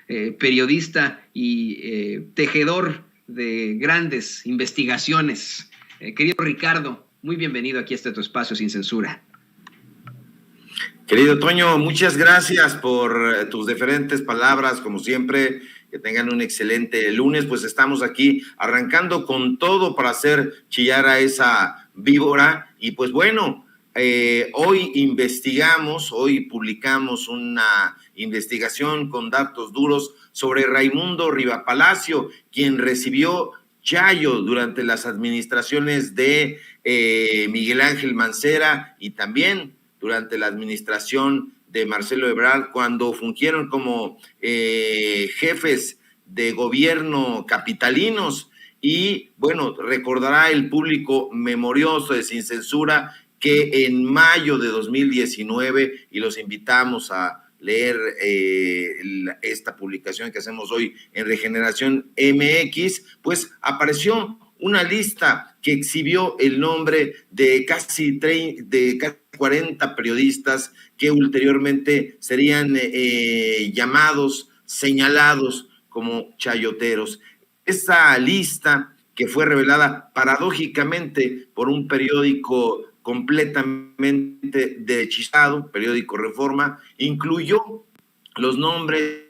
periodista y tejedor de grandes investigaciones. Querido Ricardo, muy bienvenido aquí a este tu espacio sin censura. Querido Toño, muchas gracias por tus diferentes palabras, como siempre. Que tengan un excelente lunes. Pues estamos aquí arrancando con todo para hacer chillar a esa víbora. Y pues bueno, hoy publicamos una investigación con datos duros sobre Raimundo Rivapalacio, quien recibió chayo durante las administraciones de Miguel Ángel Mancera y también durante la administración de Marcelo Ebrard, cuando fungieron como jefes de gobierno capitalinos. Y bueno, recordará el público memorioso de Sin Censura que en mayo de 2019, y los invitamos a leer esta publicación que hacemos hoy en Regeneración MX, pues apareció una lista que exhibió el nombre de casi 40 periodistas que ulteriormente serían señalados como chayoteros. Esa lista, que fue revelada paradójicamente por un periódico completamente derechizado, periódico Reforma, incluyó los nombres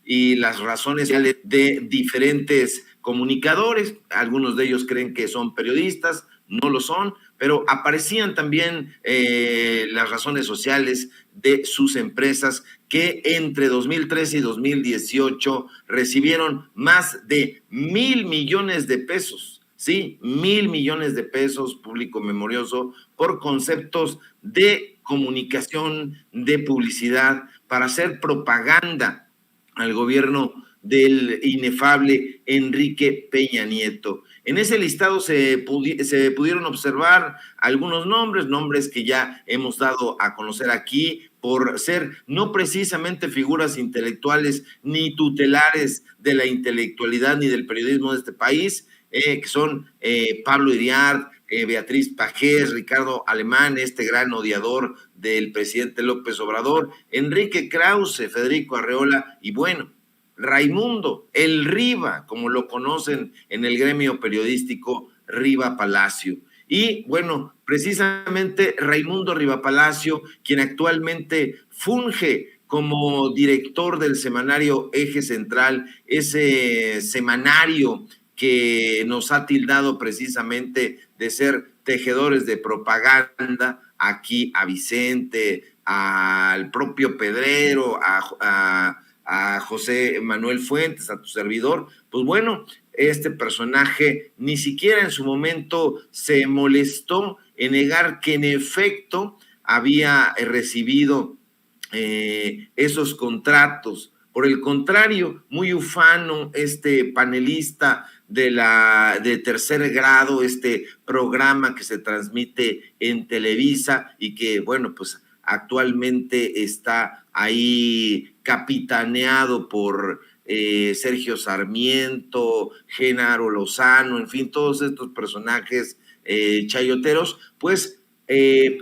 y las razones de diferentes comunicadores. Algunos de ellos creen que son periodistas, no lo son, pero aparecían también las razones sociales de sus empresas que entre 2013 y 2018 recibieron más de 1,000 millones de pesos. Sí, 1,000 millones de pesos, público memorioso, por conceptos de comunicación, de publicidad, para hacer propaganda al gobierno del inefable Enrique Peña Nieto. En ese listado se pudieron observar algunos nombres que ya hemos dado a conocer aquí, por ser no precisamente figuras intelectuales ni tutelares de la intelectualidad ni del periodismo de este país, que son Pablo Iriart, Beatriz Pajés, Ricardo Alemán, este gran odiador del presidente López Obrador, Enrique Krause, Federico Arreola y bueno, Raimundo, el Riva, como lo conocen en el gremio periodístico, Rivapalacio. Y bueno, precisamente Raimundo Rivapalacio, quien actualmente funge como director del semanario Eje Central, ese semanario que nos ha tildado precisamente de ser tejedores de propaganda, aquí a Vicente, al propio Pedrero, a José Manuel Fuentes, a tu servidor. Pues bueno, este personaje ni siquiera en su momento se molestó en negar que en efecto había recibido esos contratos. Por el contrario, muy ufano, este panelista de tercer grado, este programa que se transmite en Televisa y que, bueno, pues actualmente está ahí capitaneado por Sergio Sarmiento, Genaro Lozano, en fin, todos estos personajes chayoteros, pues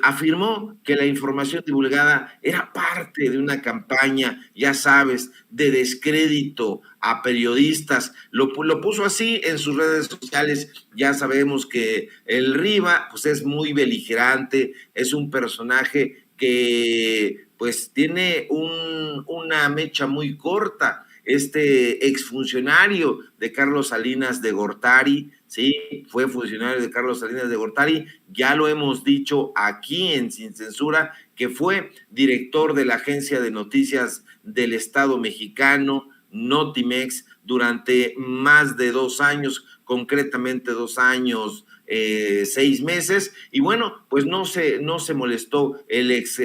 afirmó que la información divulgada era parte de una campaña, ya sabes, de descrédito a periodistas. Lo puso así en sus redes sociales. Ya sabemos que el Riva pues es muy beligerante, es un personaje que pues tiene una mecha muy corta. Este exfuncionario de Carlos Salinas de Gortari, sí, fue funcionario de Carlos Salinas de Gortari, ya lo hemos dicho aquí en Sin Censura, que fue director de la Agencia de Noticias del Estado Mexicano, Notimex, durante más de 2 años, concretamente 2 años, 6 meses, y bueno, pues no se molestó el ex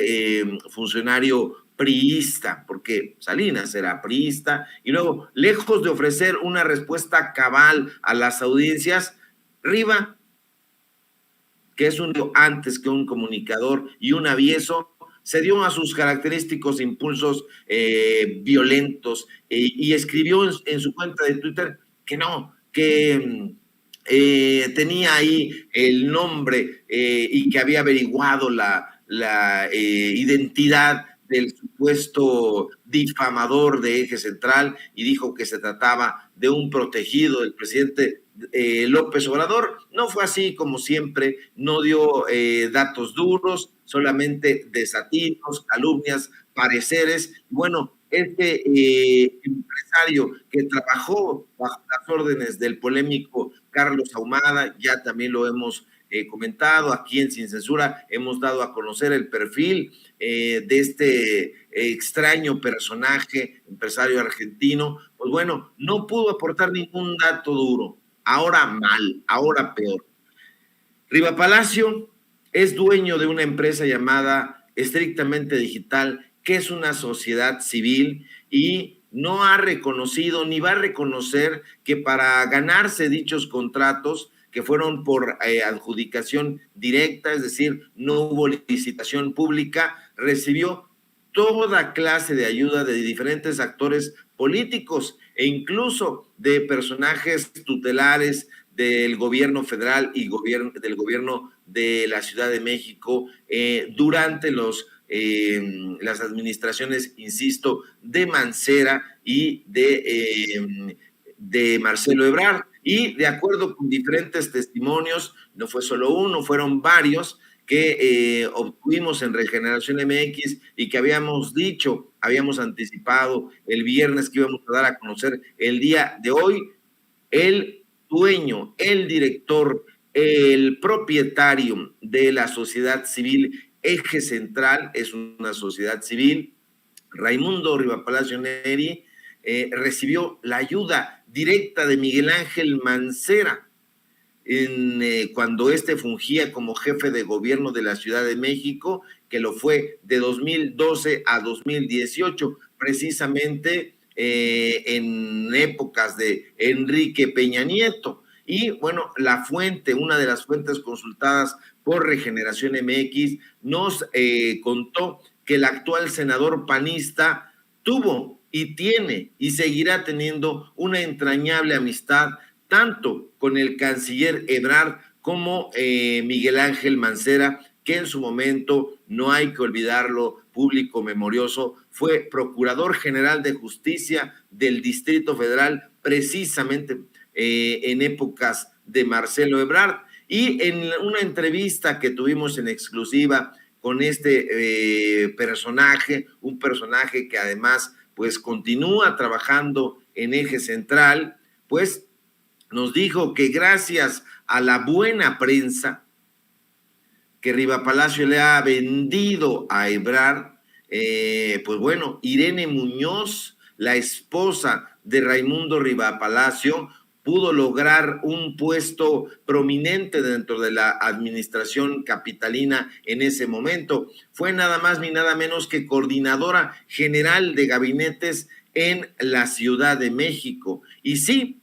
funcionario priista, porque Salinas era priista, y luego, lejos de ofrecer una respuesta cabal a las audiencias, Riva, que es antes que un comunicador y un avieso, se dio a sus característicos impulsos violentos y escribió en su cuenta de Twitter que no, que tenía ahí el nombre y que había averiguado la identidad del supuesto difamador de Eje Central y dijo que se trataba de un protegido del presidente López Obrador. No fue así, como siempre, no dio datos duros, solamente desatinos, calumnias, pareceres. Bueno, este empresario que trabajó bajo las órdenes del polémico Carlos Ahumada, ya también lo hemos comentado aquí en Sin Censura, hemos dado a conocer el perfil de este extraño personaje, empresario argentino. Pues bueno, no pudo aportar ningún dato duro. Ahora mal, ahora peor. Riva Palacio es dueño de una empresa llamada Estrictamente Digital, que es una sociedad civil, y no ha reconocido ni va a reconocer que para ganarse dichos contratos, que fueron por adjudicación directa, es decir, no hubo licitación pública, recibió toda clase de ayuda de diferentes actores políticos e incluso de personajes tutelares del gobierno federal y del gobierno de la Ciudad de México durante las administraciones, insisto, de Mancera y de Marcelo Ebrard. Y de acuerdo con diferentes testimonios, no fue solo uno, fueron varios que obtuvimos en Regeneración MX y que habíamos anticipado el viernes que íbamos a dar a conocer el día de hoy. El dueño, el director, el propietario de la sociedad civil Eje Central, es una sociedad civil, Raimundo Rivapalacio Neri, recibió la ayuda directa de Miguel Ángel Mancera cuando éste fungía como jefe de gobierno de la Ciudad de México, que lo fue de 2012 a 2018, precisamente en épocas de Enrique Peña Nieto. Y bueno, una de las fuentes consultadas por Regeneración MX nos contó que el actual senador panista tuvo y tiene y seguirá teniendo una entrañable amistad tanto con el canciller Ebrard como Miguel Ángel Mancera, que en su momento, no hay que olvidarlo, público memorioso, fue Procurador General de Justicia del Distrito Federal, precisamente en épocas de Marcelo Ebrard. Y en una entrevista que tuvimos en exclusiva con este personaje, un personaje que además pues continúa trabajando en Eje Central, pues nos dijo que gracias a la buena prensa que Riva Palacio le ha vendido a Ebrard, pues bueno, Irene Muñoz, la esposa de Raimundo Riva Palacio, pudo lograr un puesto prominente dentro de la administración capitalina en ese momento. Fue nada más ni nada menos que coordinadora general de gabinetes en la Ciudad de México. Y sí,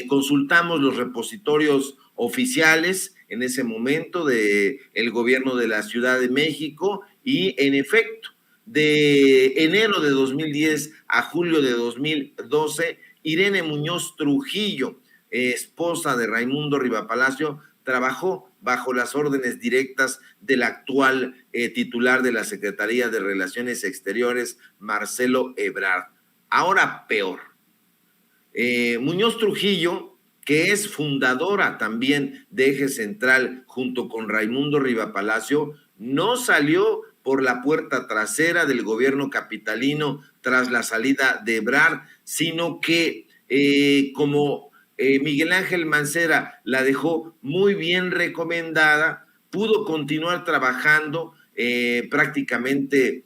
consultamos los repositorios oficiales en ese momento del gobierno de la Ciudad de México y en efecto, de enero de 2010 a julio de 2012, Irene Muñoz Trujillo, esposa de Raimundo Riva Palacio, trabajó bajo las órdenes directas del actual titular de la Secretaría de Relaciones Exteriores, Marcelo Ebrard. Ahora peor. Muñoz Trujillo, que es fundadora también de Eje Central junto con Raimundo Riva Palacio, no salió por la puerta trasera del gobierno capitalino tras la salida de Ebrard, sino que como Miguel Ángel Mancera la dejó muy bien recomendada, pudo continuar trabajando prácticamente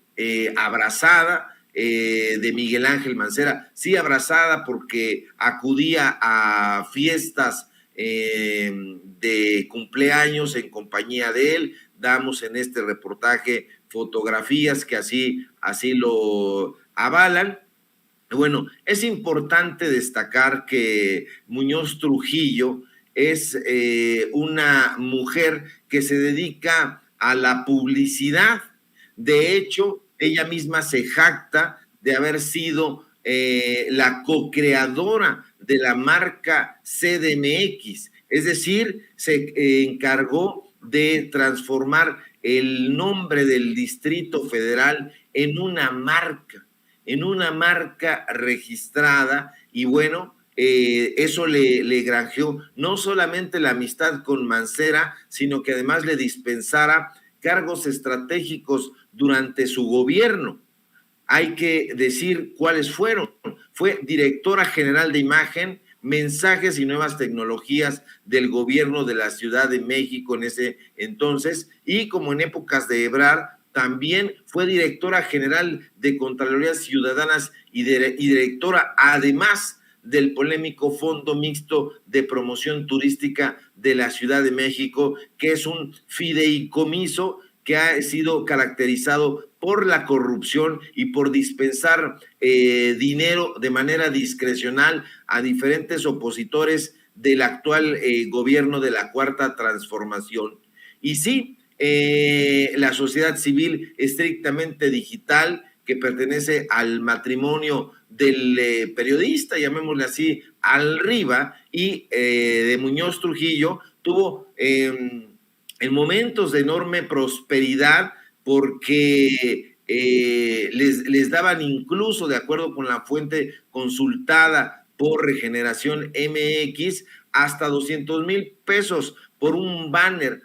abrazada de Miguel Ángel Mancera, sí abrazada porque acudía a fiestas de cumpleaños en compañía de él. Damos en este reportaje fotografías que así lo avalan. Bueno, es importante destacar que Muñoz Trujillo es una mujer que se dedica a la publicidad. De hecho, ella misma se jacta de haber sido la co-creadora de la marca CDMX, es decir, se encargó de transformar el nombre del Distrito Federal en una marca registrada, y bueno, eso le granjeó no solamente la amistad con Mancera, sino que además le dispensara cargos estratégicos durante su gobierno. Hay que decir cuáles fueron. Fue directora general de imagen, mensajes y nuevas tecnologías del gobierno de la Ciudad de México en ese entonces, y como en épocas de Ebrard, también fue directora general de Contralorías Ciudadanas y directora, además del polémico Fondo Mixto de Promoción Turística de la Ciudad de México, que es un fideicomiso que ha sido caracterizado por la corrupción y por dispensar dinero de manera discrecional a diferentes opositores del actual gobierno de la Cuarta Transformación. Y sí, la sociedad civil estrictamente digital, que pertenece al matrimonio del periodista, llamémosle así, Al Riva, y de Muñoz Trujillo, tuvo en momentos de enorme prosperidad, porque les daban incluso, de acuerdo con la fuente consultada por Regeneración MX, hasta 200,000 pesos por un banner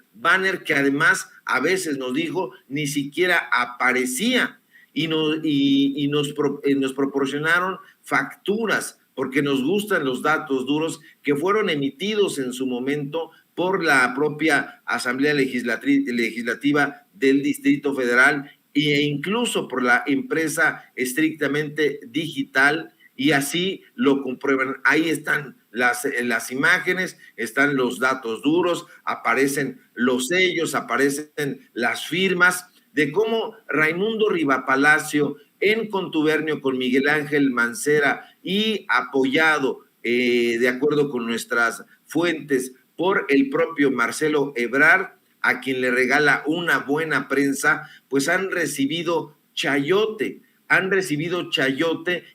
que además a veces nos dijo ni siquiera aparecía, y nos proporcionaron facturas, porque nos gustan los datos duros, que fueron emitidos en su momento por la propia Asamblea Legislativa del Distrito Federal e incluso por la empresa estrictamente digital, y así lo comprueban. Ahí están las imágenes, están los datos duros, aparecen los sellos, aparecen las firmas de cómo Raimundo Rivapalacio, en contubernio con Miguel Ángel Mancera y apoyado, de acuerdo con nuestras fuentes, por el propio Marcelo Ebrard, a quien le regala una buena prensa, pues han recibido chayote,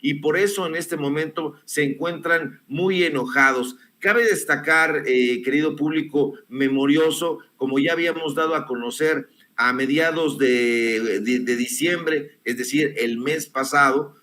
y por eso en este momento se encuentran muy enojados. Cabe destacar, querido público memorioso, como ya habíamos dado a conocer a mediados de diciembre, es decir, el mes pasado,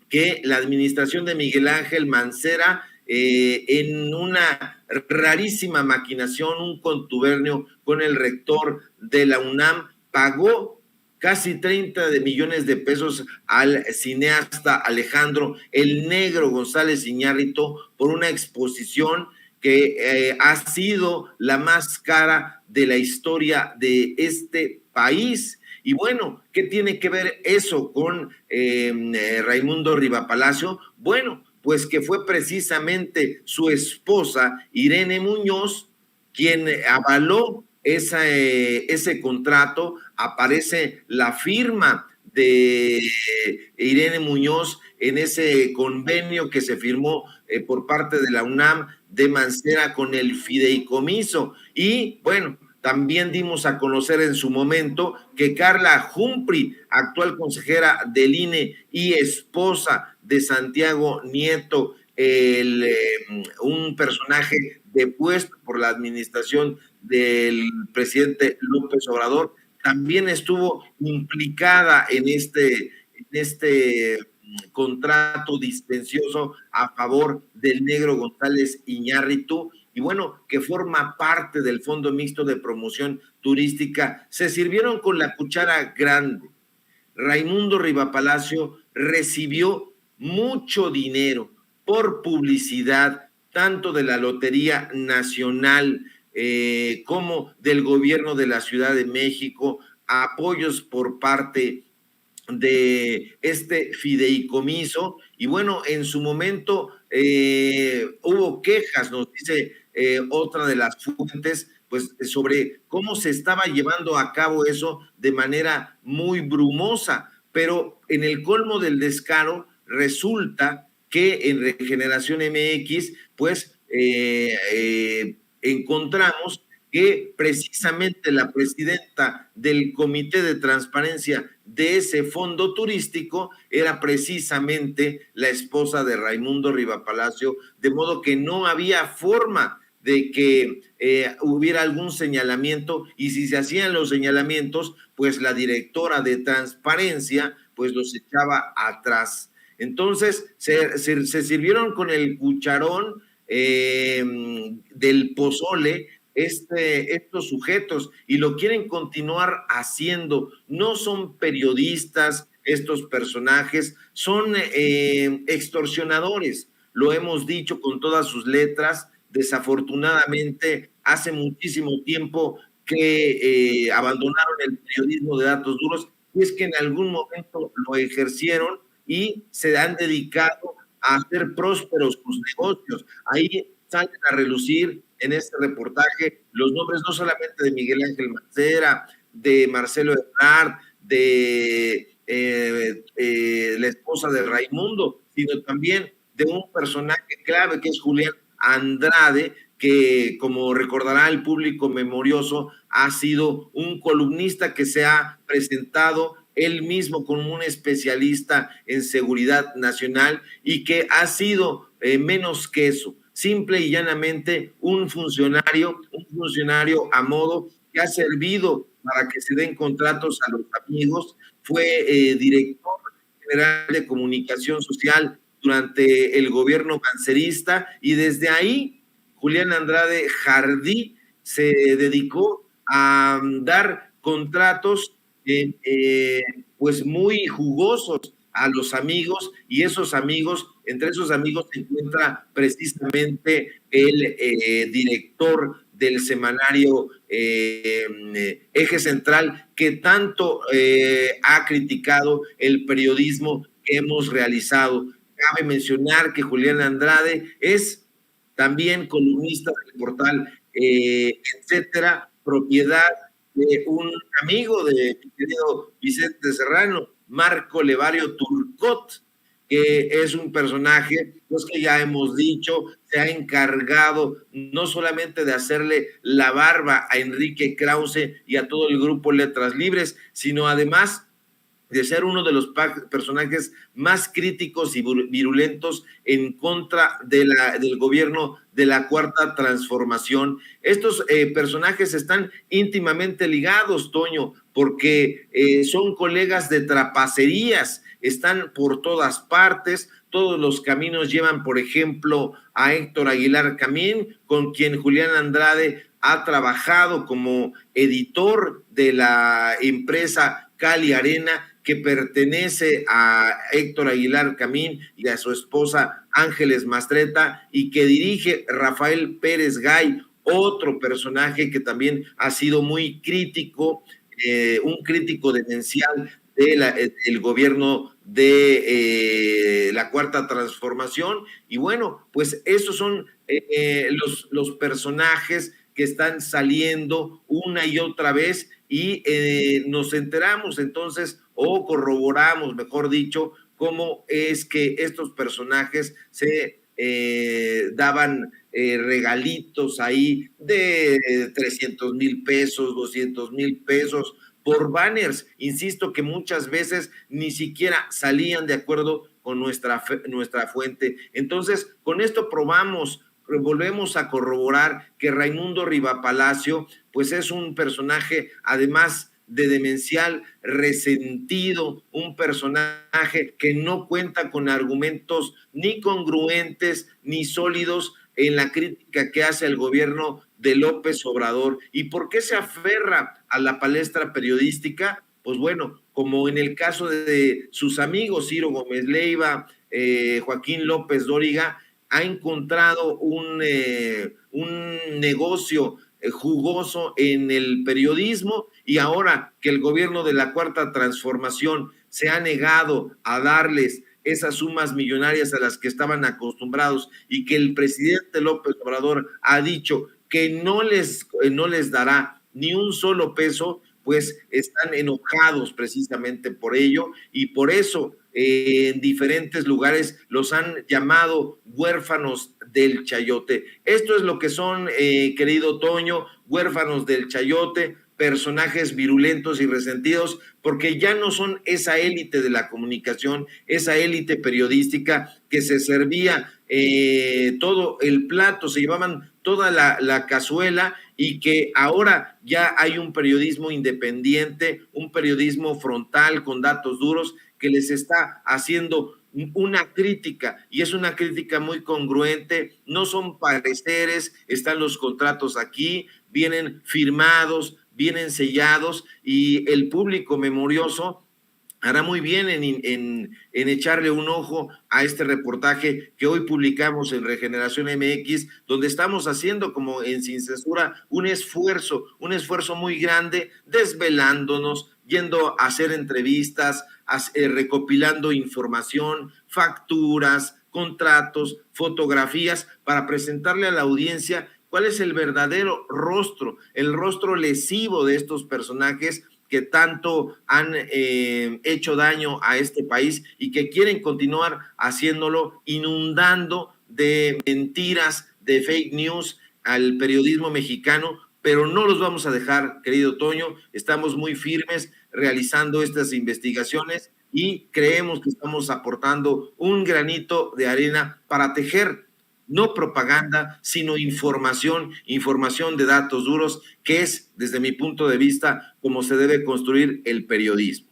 que la administración de Miguel Ángel Mancera, en una rarísima maquinación, un contubernio con el rector de la UNAM, pagó casi 30 millones de pesos al cineasta Alejandro El Negro González Iñárritu por una exposición que ha sido la más cara de la historia de este país. Y bueno, ¿qué tiene que ver eso con Raimundo Rivapalacio? Bueno, pues que fue precisamente su esposa, Irene Muñoz, quien avaló ese contrato. Aparece la firma de Irene Muñoz en ese convenio que se firmó por parte de la UNAM de Mancera con el fideicomiso. Y bueno, también dimos a conocer en su momento que Carla Humphrey, actual consejera del INE y esposa de Santiago Nieto, un personaje depuesto por la administración del presidente López Obrador, también estuvo implicada en este contrato dispensioso a favor del Negro González Iñárritu, y bueno, que forma parte del Fondo Mixto de Promoción Turística. Se sirvieron con la cuchara grande. Raimundo Rivapalacio recibió mucho dinero por publicidad, tanto de la Lotería Nacional como del gobierno de la Ciudad de México, apoyos por parte de este fideicomiso. Y bueno, en su momento hubo quejas, nos dice otra de las fuentes, pues sobre cómo se estaba llevando a cabo eso de manera muy brumosa, pero en el colmo del descaro resulta que en Regeneración MX, pues encontramos que precisamente la presidenta del Comité de Transparencia de ese fondo turístico era precisamente la esposa de Raimundo Rivapalacio, de modo que no había forma de que hubiera algún señalamiento, y si se hacían los señalamientos, pues la directora de transparencia pues los echaba atrás. Entonces se sirvieron con el cucharón del pozole estos sujetos, y lo quieren continuar haciendo. No son periodistas estos personajes, son extorsionadores, lo hemos dicho con todas sus letras. Desafortunadamente, hace muchísimo tiempo que abandonaron el periodismo de datos duros, y es que en algún momento lo ejercieron y se han dedicado a hacer prósperos sus negocios. Ahí salen a relucir en este reportaje los nombres no solamente de Miguel Ángel Mancera, de Marcelo Ebrard, de la esposa de Raimundo, sino también de un personaje clave que es Julián Andrade, que, como recordará el público memorioso, ha sido un columnista que se ha presentado él mismo como un especialista en seguridad nacional, y que ha sido menos que eso, simple y llanamente un funcionario a modo, que ha servido para que se den contratos a los amigos. Fue director general de comunicación social durante el gobierno mancerista, y desde ahí Julián Andrade Jardí se dedicó a dar contratos pues muy jugosos a los amigos, y esos amigos, entre esos amigos se encuentra precisamente el director del semanario Eje Central, que tanto ha criticado el periodismo que hemos realizado. Cabe mencionar que Julián Andrade es también columnista del portal Etcétera, propiedad de un amigo de mi querido Vicente Serrano, Marco Levario Turcot, que es un personaje, pues, que ya hemos dicho, se ha encargado no solamente de hacerle la barba a Enrique Krause y a todo el grupo Letras Libres, sino además de ser uno de los personajes más críticos y virulentos en contra del gobierno de la Cuarta Transformación. Estos personajes están íntimamente ligados, Toño, porque son colegas de trapacerías, están por todas partes. Todos los caminos llevan, por ejemplo, a Héctor Aguilar Camín, con quien Julián Andrade ha trabajado como editor de la empresa Cali Arena, que pertenece a Héctor Aguilar Camín y a su esposa Ángeles Mastreta, y que dirige Rafael Pérez Gay, otro personaje que también ha sido muy crítico, un crítico demencial del gobierno de la Cuarta Transformación. Y bueno, pues esos son los personajes que están saliendo una y otra vez, y nos enteramos entonces, o corroboramos, mejor dicho, cómo es que estos personajes se daban regalitos ahí de 300,000 pesos, 200,000 pesos por banners. Insisto que muchas veces ni siquiera salían de acuerdo con nuestra fuente. Entonces, con esto volvemos a corroborar que Raimundo Rivapalacio pues es un personaje, además de demencial, resentido, un personaje que no cuenta con argumentos ni congruentes ni sólidos en la crítica que hace al gobierno de López Obrador. ¿Y por qué se aferra a la palestra periodística? Pues bueno, como en el caso de sus amigos Ciro Gómez Leiva, Joaquín López Dóriga, ha encontrado un negocio jugoso en el periodismo, y ahora que el gobierno de la Cuarta Transformación se ha negado a darles esas sumas millonarias a las que estaban acostumbrados, y que el presidente López Obrador ha dicho que no les dará ni un solo peso, pues están enojados precisamente por ello, y por eso en diferentes lugares los han llamado huérfanos del chayote. Esto es lo que son, querido Toño, huérfanos del chayote, personajes virulentos y resentidos, porque ya no son esa élite de la comunicación, esa élite periodística que se servía todo el plato, se llevaban toda la cazuela y que ahora ya hay un periodismo independiente, un periodismo frontal con datos duros que les está haciendo una crítica, y es una crítica muy congruente, no son pareceres, están los contratos aquí, vienen firmados, vienen sellados, y el público memorioso hará muy bien en echarle un ojo a este reportaje que hoy publicamos en Regeneración MX, donde estamos haciendo, como en Sin Censura, un esfuerzo muy grande, desvelándonos, yendo a hacer entrevistas, recopilando información, facturas, contratos, fotografías, para presentarle a la audiencia cuál es el verdadero rostro, el rostro lesivo de estos personajes que tanto han hecho daño a este país y que quieren continuar haciéndolo, inundando de mentiras, de fake news al periodismo mexicano, pero no los vamos a dejar, querido Toño. Estamos muy firmes realizando estas investigaciones y creemos que estamos aportando un granito de arena para tejer no propaganda, sino información de datos duros, que es, desde mi punto de vista, cómo se debe construir el periodismo.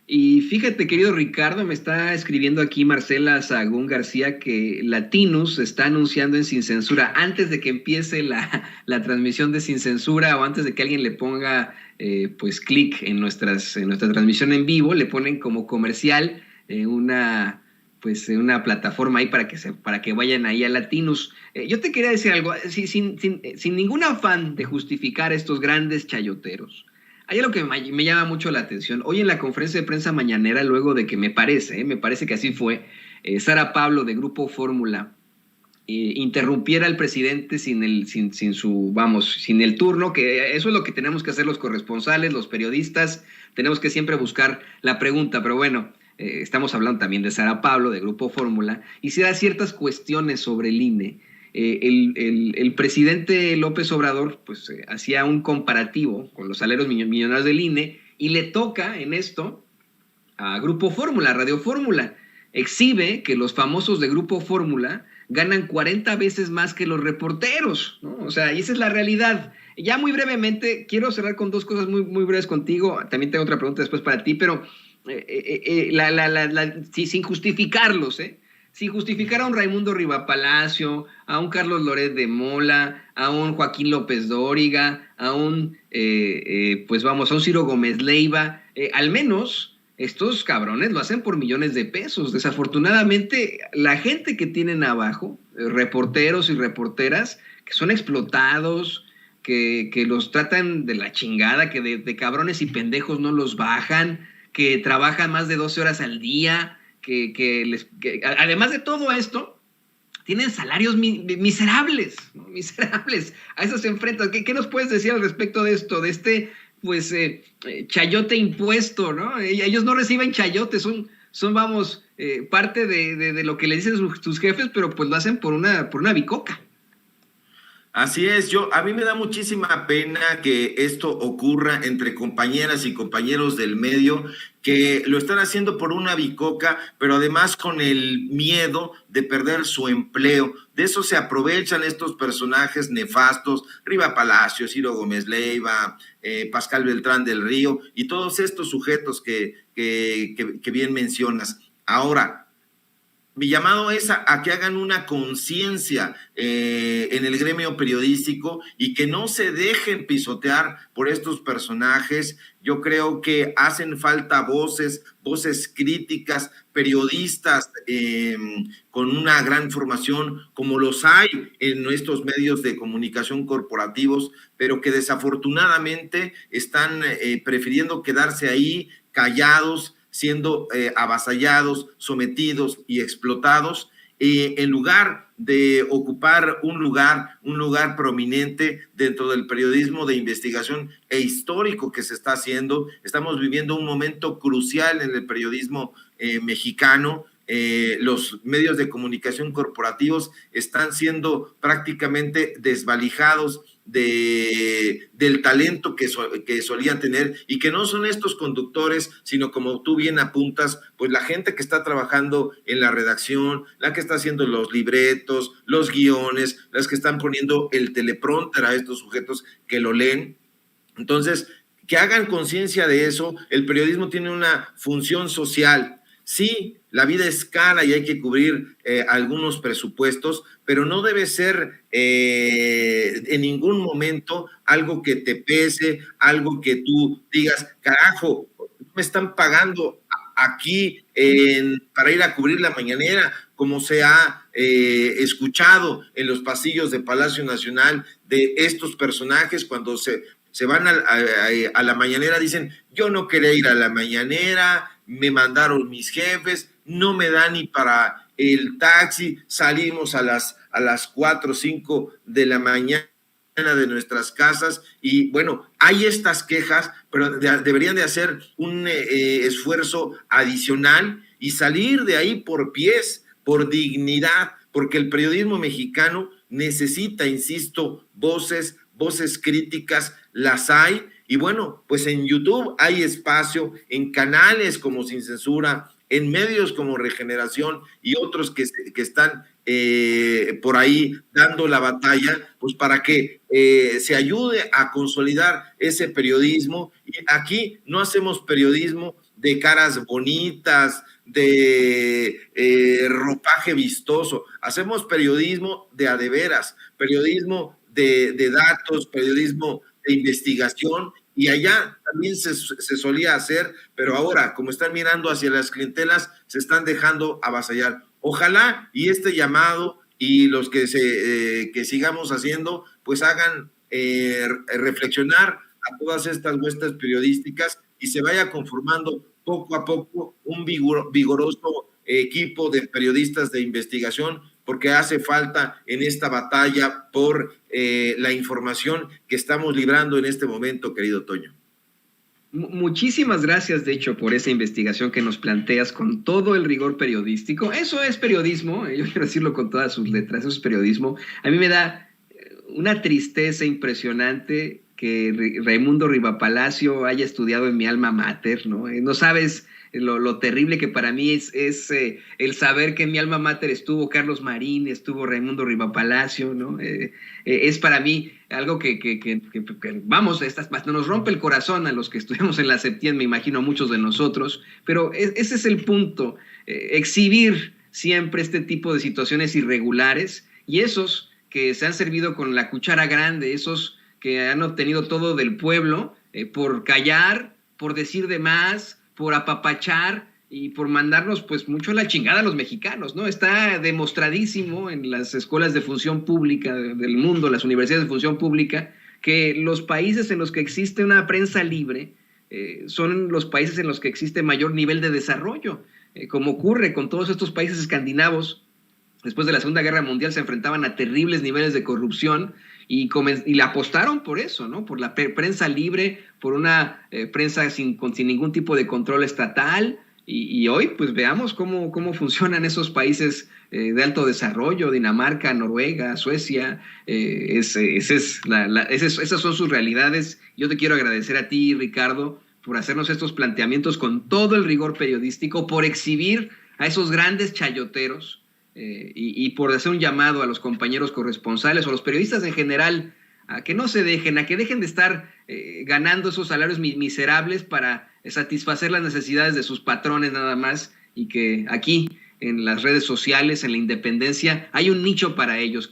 Y fíjate, querido Ricardo, me está escribiendo aquí Marcela Sahagún García que Latinus está anunciando en Sin Censura, antes de que empiece la transmisión de Sin Censura, o antes de que alguien le ponga pues clic en nuestra transmisión en vivo, le ponen como comercial una plataforma ahí para que vayan ahí a Latinus. Yo te quería decir algo, sin ningún afán de justificar a estos grandes chayoteros. Hay algo que me llama mucho la atención. Hoy en la conferencia de prensa mañanera, luego de que me parece que así fue, Sara Pablo de Grupo Fórmula interrumpiera al presidente sin el turno, que eso es lo que tenemos que hacer los corresponsales, los periodistas, tenemos que siempre buscar la pregunta, pero bueno, estamos hablando también de Sara Pablo de Grupo Fórmula, y se da ciertas cuestiones sobre el INE. El presidente López Obrador pues hacía un comparativo con los salarios millonarios del INE, y le toca en esto a Grupo Fórmula, Radio Fórmula. Exhibe que los famosos de Grupo Fórmula ganan 40 veces más que los reporteros, ¿no? O sea, y esa es la realidad. Ya muy brevemente, quiero cerrar con dos cosas muy, muy breves contigo. También tengo otra pregunta después para ti, pero sin justificarlos, sin justificar a un Raimundo Rivapalacio, a un Carlos Loret de Mola, a un Joaquín López Dóriga, a un Ciro Gómez Leiva, al menos estos cabrones lo hacen por millones de pesos. Desafortunadamente, la gente que tienen abajo, reporteros y reporteras, que son explotados, que los tratan de la chingada, que de cabrones y pendejos no los bajan, que trabajan más de 12 horas al día, que además de todo esto, tienen salarios miserables, ¿no? Miserables. A eso se enfrentan. ¿Qué nos puedes decir al respecto de esto, de este chayote impuesto, ¿no? Ellos no reciben chayote, son parte de lo que le dicen sus jefes, pero pues lo hacen por una bicoca. Así es, a mí me da muchísima pena que esto ocurra entre compañeras y compañeros del medio, que lo están haciendo por una bicoca, pero además con el miedo de perder su empleo. De eso se aprovechan estos personajes nefastos, Rivapalacio, Ciro Gómez Leiva, Pascal Beltrán del Río, y todos estos sujetos que bien mencionas. Ahora, mi llamado es a que hagan una conciencia en el gremio periodístico y que no se dejen pisotear por estos personajes. Yo creo que hacen falta voces críticas, periodistas con una gran formación, como los hay en nuestros medios de comunicación corporativos, pero que desafortunadamente están prefiriendo quedarse ahí callados, siendo avasallados, sometidos y explotados, en lugar de ocupar un lugar prominente dentro del periodismo de investigación e histórico que se está haciendo. Estamos viviendo un momento crucial en el periodismo mexicano. Los medios de comunicación corporativos están siendo prácticamente desvalijados del talento que solían tener y que no son estos conductores, sino como tú bien apuntas, pues la gente que está trabajando en la redacción, la que está haciendo los libretos, los guiones, las que están poniendo el teleprompter a estos sujetos que lo leen. Entonces, que hagan conciencia de eso. El periodismo tiene una función social. Sí, la vida es cara y hay que cubrir algunos presupuestos, pero no debe ser en ningún momento algo que te pese, algo que tú digas, carajo, me están pagando aquí para ir a cubrir la mañanera, como se ha escuchado en los pasillos de Palacio Nacional de estos personajes cuando se van a la mañanera, dicen, yo no quería ir a la mañanera, me mandaron mis jefes, no me da ni para el taxi, salimos a las 4 o 5 de la mañana de nuestras casas y bueno, hay estas quejas, pero deberían de hacer un esfuerzo adicional y salir de ahí por pies, por dignidad, porque el periodismo mexicano necesita, insisto, voces críticas, las hay, y bueno, pues en YouTube hay espacio, en canales como Sin Censura, en medios como Regeneración y otros que están por ahí dando la batalla, pues para que se ayude a consolidar ese periodismo. Y aquí no hacemos periodismo de caras bonitas, de ropaje vistoso, hacemos periodismo de a de veras, periodismo de datos, periodismo de investigación, y allá también se solía hacer, pero ahora, como están mirando hacia las clientelas, se están dejando avasallar. Ojalá y este llamado y los que sigamos haciendo, pues hagan reflexionar a todas estas huestes periodísticas y se vaya conformando poco a poco un vigoroso equipo de periodistas de investigación, porque hace falta en esta batalla por la información que estamos librando en este momento, querido Toño. Muchísimas gracias, de hecho, por esa investigación que nos planteas con todo el rigor periodístico. Eso es periodismo, yo quiero decirlo con todas sus letras, eso es periodismo. A mí me da una tristeza impresionante que Raimundo Rivapalacio haya estudiado en mi alma mater, ¿no? No sabes lo terrible que para mí es el saber que en mi alma mater estuvo Carlos Marín, estuvo Raimundo Rivapalacio, ¿no? Es para mí algo que vamos, nos rompe el corazón a los que estuvimos en la Septien, me imagino a muchos de nosotros, pero ese es el punto, exhibir siempre este tipo de situaciones irregulares y esos que se han servido con la cuchara grande, esos que han obtenido todo del pueblo por callar, por decir de más, por apapachar y por mandarnos pues mucho a la chingada a los mexicanos, ¿no? Está demostradísimo en las escuelas de función pública del mundo, las universidades de función pública, que los países en los que existe una prensa libre son los países en los que existe mayor nivel de desarrollo, como ocurre con todos estos países escandinavos. Después de la Segunda Guerra Mundial se enfrentaban a terribles niveles de corrupción y le apostaron por eso, ¿no? Por la prensa libre, por una prensa sin ningún tipo de control estatal. Y hoy, pues veamos cómo funcionan esos países de alto desarrollo, Dinamarca, Noruega, Suecia. Esas son sus realidades. Yo te quiero agradecer a ti, Ricardo, por hacernos estos planteamientos con todo el rigor periodístico, por exhibir a esos grandes chayoteros. Y por hacer un llamado a los compañeros corresponsales o a los periodistas en general a que no se dejen, a que dejen de estar ganando esos salarios miserables para satisfacer las necesidades de sus patrones nada más, y que aquí en las redes sociales, en la independencia, hay un nicho para ellos,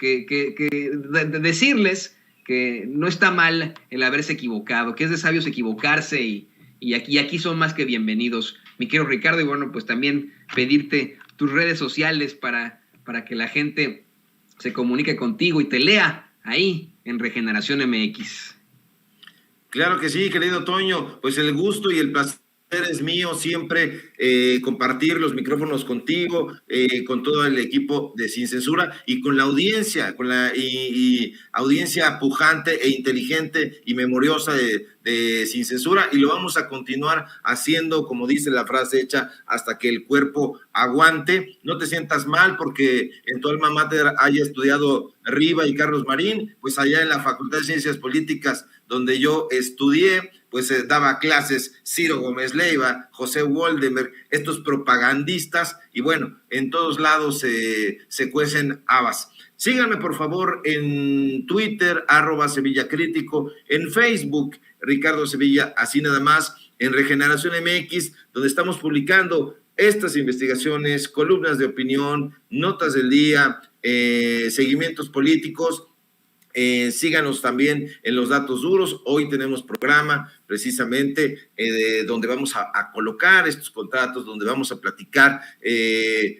decirles que no está mal el haberse equivocado, que es de sabios equivocarse y aquí son más que bienvenidos. Mi querido Ricardo, y bueno, pues también pedirte tus redes sociales para que la gente se comunique contigo y te lea ahí en Regeneración MX. Claro que sí, querido Toño, pues el gusto y el placer Eres mío siempre compartir los micrófonos contigo, con todo el equipo de Sin Censura y con la audiencia, y audiencia pujante e inteligente y memoriosa de Sin Censura, y lo vamos a continuar haciendo, como dice la frase hecha, hasta que el cuerpo aguante. No te sientas mal porque en tu alma mater haya estudiado Riva y Carlos Marín, pues allá en la Facultad de Ciencias Políticas, donde yo estudié, pues daba clases Ciro Gómez Leiva, José Woldenberg, estos propagandistas, y bueno, en todos lados se cuecen habas. Síganme por favor en Twitter, @SevillaCrítico, en Facebook, Ricardo Sevilla, así nada más, en Regeneración MX, donde estamos publicando estas investigaciones, columnas de opinión, notas del día, seguimientos políticos. Síganos también en los datos duros. Hoy tenemos programa precisamente donde vamos a colocar estos contratos, donde vamos a platicar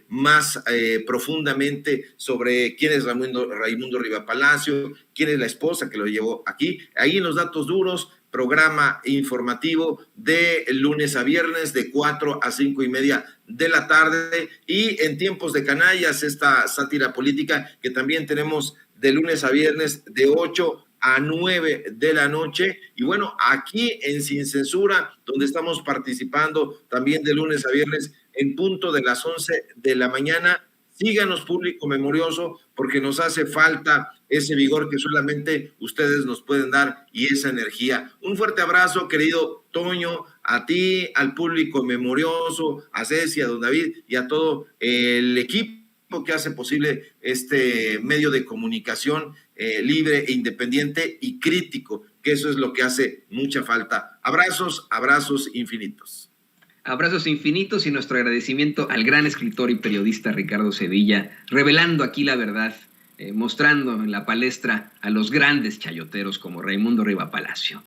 más profundamente sobre quién es Raimundo Riva Palacio, quién es la esposa que lo llevó aquí. Ahí en los datos duros, programa informativo de lunes a viernes de 4 a 5 y media de la tarde, y en Tiempos de Canallas, esta sátira política que también tenemos de lunes a viernes de 8 a 9 de la noche. Y bueno, aquí en Sin Censura, donde estamos participando también de lunes a viernes en punto de las 11 de la mañana. Síganos, público memorioso, porque nos hace falta ese vigor que solamente ustedes nos pueden dar y esa energía. Un fuerte abrazo, querido Toño, a ti, al público memorioso, a Ceci, a don David y a todo el equipo que hace posible este medio de comunicación libre e independiente y crítico, que eso es lo que hace mucha falta. Abrazos, abrazos infinitos. Abrazos infinitos y nuestro agradecimiento al gran escritor y periodista Ricardo Sevilla, revelando aquí la verdad, mostrando en la palestra a los grandes chayoteros como Raimundo Riva Palacio.